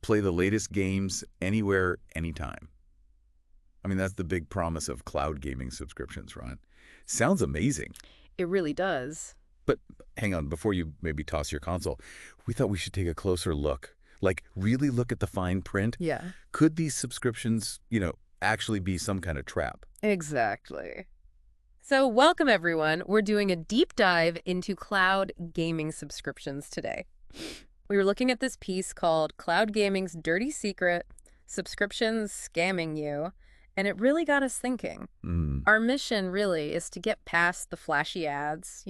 play the latest games anywhere, anytime. I mean, that's the big promise of cloud gaming subscriptions, right? Sounds amazing. It really does. But hang on, before you maybe toss your console, we thought we should take a closer look. Like, really look at the fine print. Yeah, Could these subscriptions, actually be some kind of trap? exactly. So welcome, everyone. We're doing a deep dive into cloud gaming subscriptions today. We were looking at this piece called Cloud Gaming's Dirty Secret, Subscriptions Scamming You, and it really got us thinking. Our mission really is to get past the flashy ads,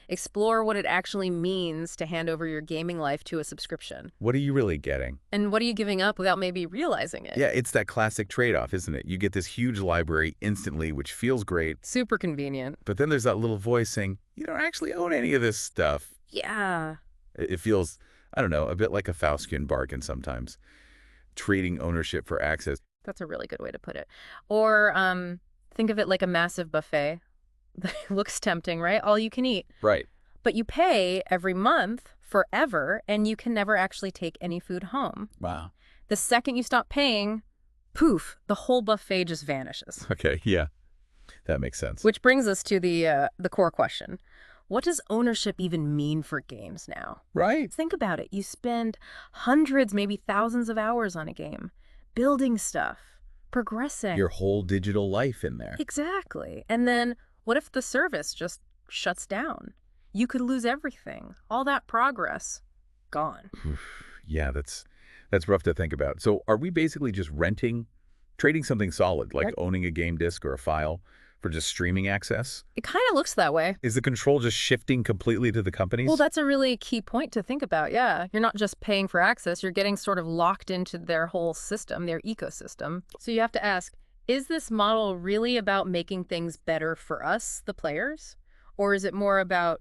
explore what it actually means to hand over your gaming life to a subscription. What are you really getting? And what are you giving up without maybe realizing it? Yeah, it's that classic trade-off, isn't it? You get this huge library instantly, which feels great. Super convenient. But then there's that little voice saying, you don't actually own any of this stuff. Yeah. It feels, I don't know, a bit like a Faustian bargain sometimes. Trading ownership for access. That's a really good way to put it. Or think of it like a massive buffet. Looks tempting, right? All you can eat. Right. But you pay every month forever, and you can never actually take any food home. Wow. The second you stop paying, poof, the whole buffet just vanishes. Okay, yeah. That makes sense. Which brings us to the core question. What does ownership even mean for games now? Right. Think about it. You spend hundreds, maybe thousands of hours on a game, building stuff, progressing. Your whole digital life in there. Exactly. And then what if the service just shuts down? You could lose everything. All that progress, gone. Yeah, that's rough to think about. So are we basically just trading something solid, like owning a game disc or a file, for just streaming access? It kind of looks that way. Is the control just shifting completely to the companies? Well, that's a really key point to think about, yeah. You're not just paying for access, you're getting sort of locked into their whole system, their ecosystem. So you have to ask, is this model really about making things better for us, the players? Or is it more about,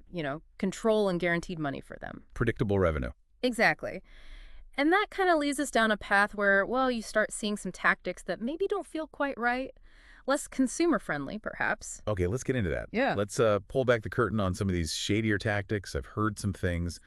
control and guaranteed money for them? Predictable revenue. Exactly. And that kind of leads us down a path where, well, you start seeing some tactics that maybe don't feel quite right. Less consumer-friendly, perhaps. Okay, let's get into that. Yeah. Let's pull back the curtain on some of these shadier tactics. I've heard some things.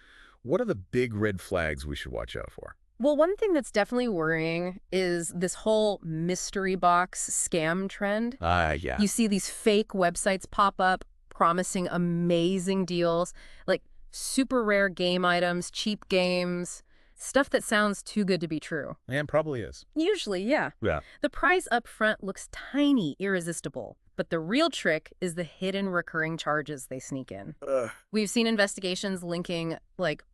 What are the big red flags we should watch out for? Well, one thing that's definitely worrying is this whole mystery box scam trend. Yeah. You see these fake websites pop up promising amazing deals, like super rare game items, cheap games, stuff that sounds too good to be true. And probably is. Usually, yeah. Yeah. The price up front looks tiny, irresistible. But the real trick is the hidden recurring charges they sneak in. We've seen investigations linking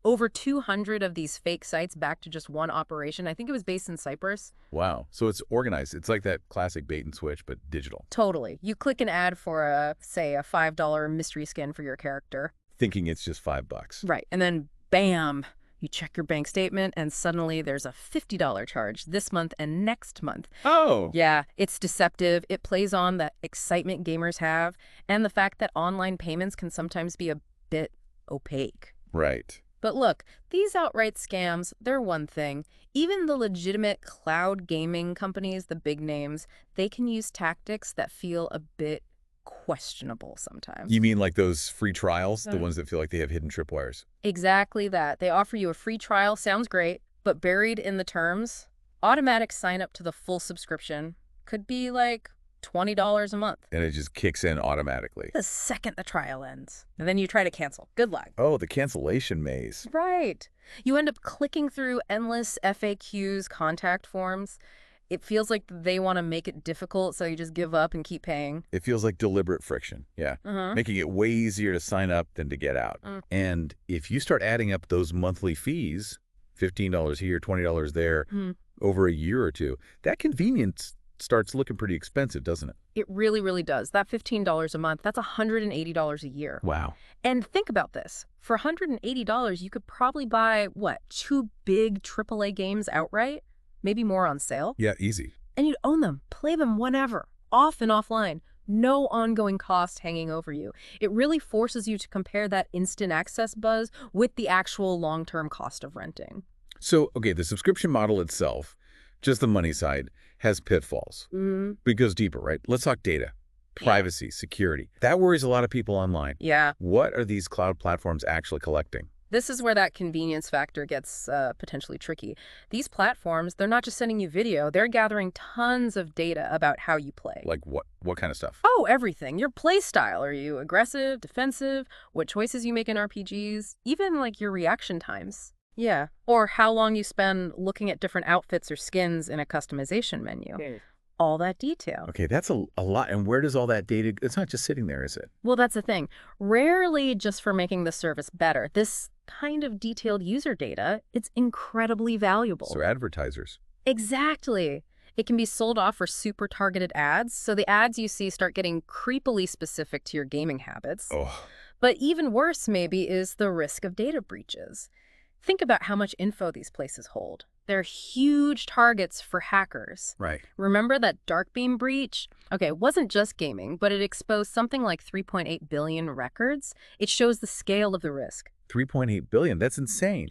over 200 of these fake sites back to just one operation. I think it was based in Cyprus. Wow. So it's organized. It's like that classic bait and switch, but digital. Totally. You click an ad for say a $5 mystery skin for your character. Thinking it's just $5. Right. And then bam, you check your bank statement and suddenly there's a $50 charge this month and next month. Oh. Yeah, it's deceptive. It plays on that excitement gamers have and the fact that online payments can sometimes be a bit opaque. Right. But look, these outright scams, they're one thing. Even the legitimate cloud gaming companies, the big names, they can use tactics that feel a bit questionable sometimes. You mean like those free trials, the ones that feel like they have hidden tripwires? Exactly that. They offer you a free trial, sounds great, but buried in the terms, automatic sign up to the full subscription could be like $20 a month. And it just kicks in automatically. The second the trial ends. And then you try to cancel. Good luck. Oh, the cancellation maze. Right. You end up clicking through endless FAQs, contact forms. It feels like they want to make it difficult, so you just give up and keep paying. It feels like deliberate friction, yeah. Making it way easier to sign up than to get out. And if you start adding up those monthly fees, $15 here, $20 there, over a year or two, that convenience starts looking pretty expensive, doesn't it? It really, really does. That $15 a month, that's $180 a year. Wow. And think about this. For $180, you could probably buy, 2 big AAA games outright? Maybe more on sale. Yeah, easy. And you'd own them, play them whenever, off and offline. No ongoing cost hanging over you. It really forces you to compare that instant access buzz with the actual long-term cost of renting. So, okay, the subscription model itself, just the money side, has pitfalls. It goes deeper, right? Let's talk data, privacy, security. That worries a lot of people online. Yeah. What are these cloud platforms actually collecting? This is where that convenience factor gets potentially tricky. These platforms, they're not just sending you video, they're gathering tons of data about how you play. Like what? What kind of stuff? Oh, everything. Your play style. Are you aggressive, defensive? What choices you make in RPGs? Even like your reaction times. Yeah. Or how long you spend looking at different outfits or skins in a customization menu. Okay. All that detail. Okay, that's a lot. And where does all that data? It's not just sitting there, is it? Well, that's the thing. Rarely just for making the service better. This kind of detailed user data, it's incredibly valuable. So advertisers. Exactly. It can be sold off for super targeted ads, so the ads you see start getting creepily specific to your gaming habits. Oh. But even worse, maybe, is the risk of data breaches. Think about how much info these places hold. They're huge targets for hackers. Right. Remember that Darkbeam breach? Okay, it wasn't just gaming, but it exposed something like 3.8 billion records. It shows the scale of the risk. 3.8 billion. That's insane.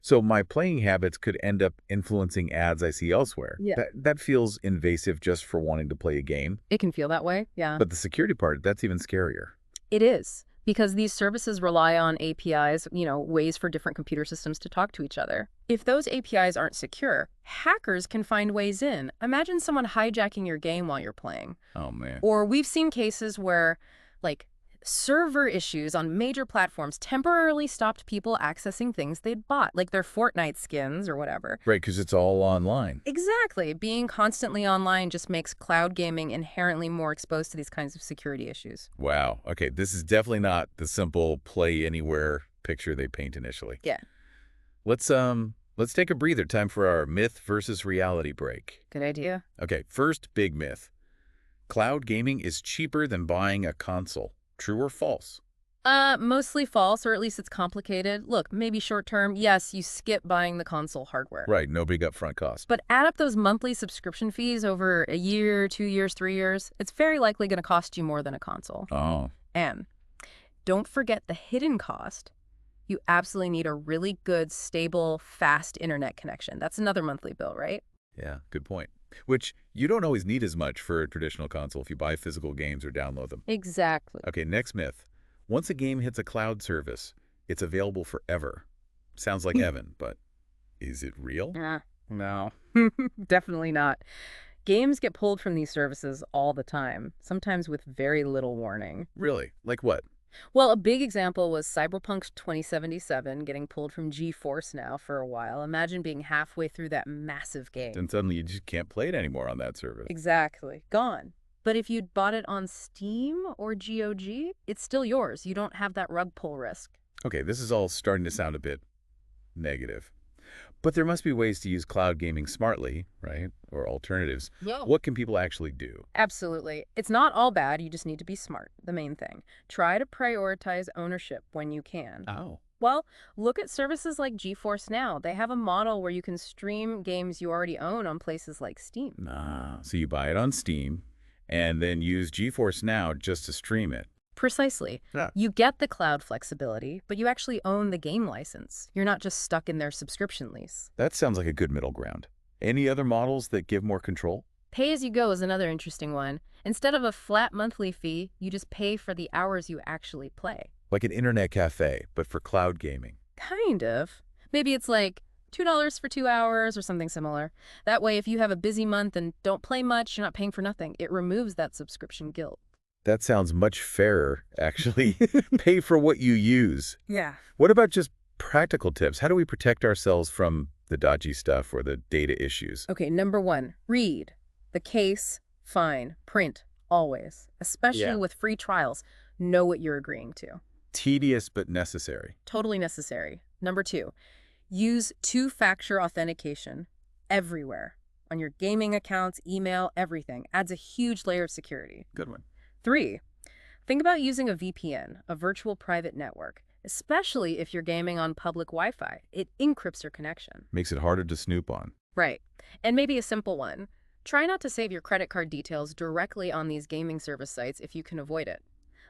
So my playing habits could end up influencing ads I see elsewhere. Yeah. That feels invasive just for wanting to play a game. It can feel that way, yeah. But the security part, that's even scarier. It is, because these services rely on APIs, ways for different computer systems to talk to each other. If those APIs aren't secure, hackers can find ways in. Imagine someone hijacking your game while you're playing. Oh, man. Or we've seen cases where, server issues on major platforms temporarily stopped people accessing things they'd bought, like their Fortnite skins or whatever. Right, because it's all online. Exactly. Being constantly online just makes cloud gaming inherently more exposed to these kinds of security issues. Wow. Okay, this is definitely not the simple play anywhere picture they paint initially. Yeah. Let's take a breather. Time for our myth versus reality break. Good idea. Okay, first big myth. Cloud gaming is cheaper than buying a console. True or false? Mostly false, or at least it's complicated. Look, maybe short term, yes, you skip buying the console hardware. Right, no big upfront cost. But add up those monthly subscription fees over a year, 2 years, 3 years, it's very likely going to cost you more than a console. Oh. And don't forget the hidden cost. You absolutely need a really good, stable, fast internet connection. That's another monthly bill, right? Yeah, good point. Which you don't always need as much for a traditional console if you buy physical games or download them. Exactly. Okay, next myth. Once a game hits a cloud service, it's available forever. Sounds like Evan, but is it real? No, definitely not. Games get pulled from these services all the time, sometimes with very little warning. Really? Like what? Well, a big example was Cyberpunk 2077 getting pulled from GeForce Now for a while. Imagine being halfway through that massive game. Then suddenly you just can't play it anymore on that service. Exactly. Gone. But if you'd bought it on Steam or GOG, it's still yours. You don't have that rug pull risk. Okay, this is all starting to sound a bit negative. But there must be ways to use cloud gaming smartly, right? Or alternatives. Yeah. What can people actually do? Absolutely. It's not all bad. You just need to be smart, the main thing. Try to prioritize ownership when you can. Oh. Well, look at services like GeForce Now. They have a model where you can stream games you already own on places like Steam. So you buy it on Steam and then use GeForce Now just to stream it. Precisely. Yeah. You get the cloud flexibility, but you actually own the game license. You're not just stuck in their subscription lease. That sounds like a good middle ground. Any other models that give more control? Pay-as-you-go is another interesting one. Instead of a flat monthly fee, you just pay for the hours you actually play. Like an internet cafe, but for cloud gaming. Kind of. Maybe it's like $2 for 2 hours or something similar. That way, if you have a busy month and don't play much, you're not paying for nothing. It removes that subscription guilt. That sounds much fairer, actually. Pay for what you use. Yeah. What about just practical tips? How do we protect ourselves from the dodgy stuff or the data issues? Okay, number 1, read. The case, fine. Print, always. Especially with free trials. Know what you're agreeing to. Tedious but necessary. Totally necessary. Number 2, use two-factor authentication everywhere. On your gaming accounts, email, everything. Adds a huge layer of security. Good one. 3, think about using a VPN, a virtual private network, especially if you're gaming on public Wi-Fi. It encrypts your connection. Makes it harder to snoop on. Right. And maybe a simple one. Try not to save your credit card details directly on these gaming service sites if you can avoid it.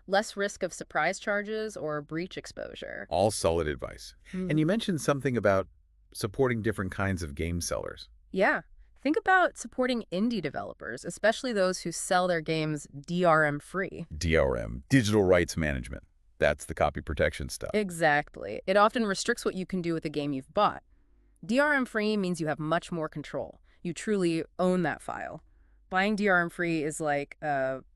Less risk of surprise charges or breach exposure. All solid advice. And you mentioned something about supporting different kinds of game sellers. Yeah. Think about supporting indie developers, especially those who sell their games DRM-free. DRM, digital rights management. That's the copy protection stuff. Exactly. It often restricts what you can do with a game you've bought. DRM-free means you have much more control. You truly own that file. Buying DRM-free is like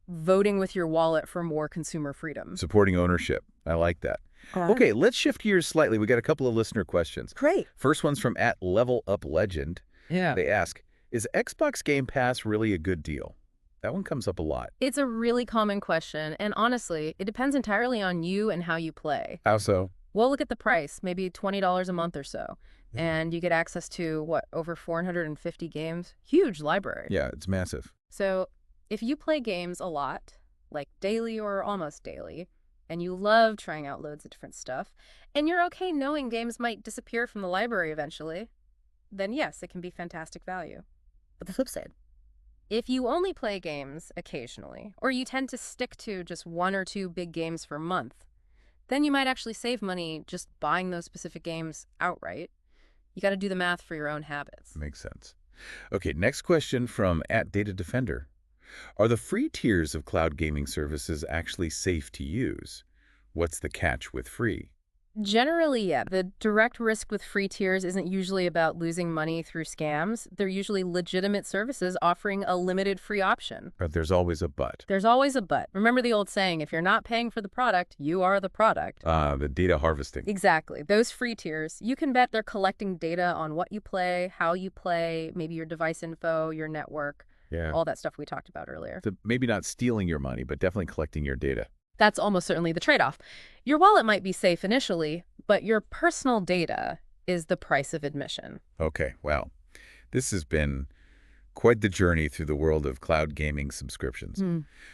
voting with your wallet for more consumer freedom. Supporting ownership. I like that. Okay, let's shift gears slightly. We got a couple of listener questions. Great. First one's from @LevelUpLegend. Yeah. They ask, is Xbox Game Pass really a good deal? That one comes up a lot. It's a really common question, and honestly, it depends entirely on you and how you play. How so? Well, look at the price, maybe $20 a month or so, and you get access to, what, over 450 games? Huge library. Yeah, it's massive. So if you play games a lot, like daily or almost daily, and you love trying out loads of different stuff, and you're okay knowing games might disappear from the library eventually, then yes, it can be fantastic value. But the flip side, if you only play games occasionally, or you tend to stick to just one or two big games per month, then you might actually save money just buying those specific games outright. You got to do the math for your own habits. Makes sense. Okay, next question from @DataDefender. Are the free tiers of cloud gaming services actually safe to use? What's the catch with free? Generally, yeah. The direct risk with free tiers isn't usually about losing money through scams. They're usually legitimate services offering a limited free option. But there's always a but. There's always a but. Remember the old saying, if you're not paying for the product, you are the product. The data harvesting. Exactly. Those free tiers, you can bet they're collecting data on what you play, how you play, maybe your device info, your network, all that stuff we talked about earlier. So maybe not stealing your money, but definitely collecting your data. That's almost certainly the trade-off. Your wallet might be safe initially, but your personal data is the price of admission. Okay, well, this has been quite the journey through the world of cloud gaming subscriptions.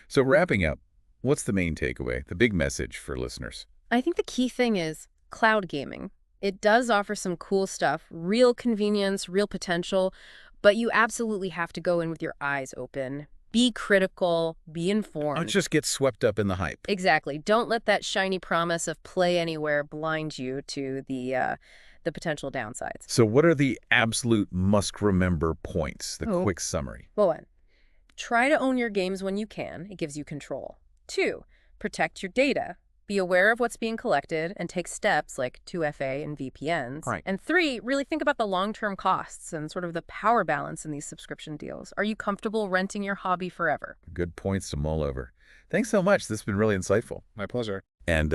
So wrapping up, what's the main takeaway, the big message for listeners? I think the key thing is cloud gaming. It does offer some cool stuff, real convenience, real potential, but you absolutely have to go in with your eyes open. Be critical, be informed. Don't just get swept up in the hype. Exactly. Don't let that shiny promise of play anywhere blind you to the potential downsides. So what are the absolute must-remember points, the quick summary? Well, 1, try to own your games when you can. It gives you control. 2, protect your data. Be aware of what's being collected and take steps like 2FA and VPNs. Right. And 3, really think about the long-term costs and sort of the power balance in these subscription deals. Are you comfortable renting your hobby forever? Good points to mull over. Thanks so much. This has been really insightful. My pleasure. And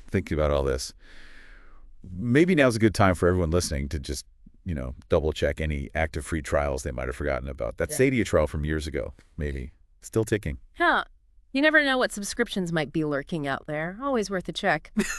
thinking about all this, maybe now's a good time for everyone listening to just, double check any active free trials they might have forgotten about. That Shady trial from years ago, maybe. Still ticking. Huh. You never know what subscriptions might be lurking out there. Always worth a check.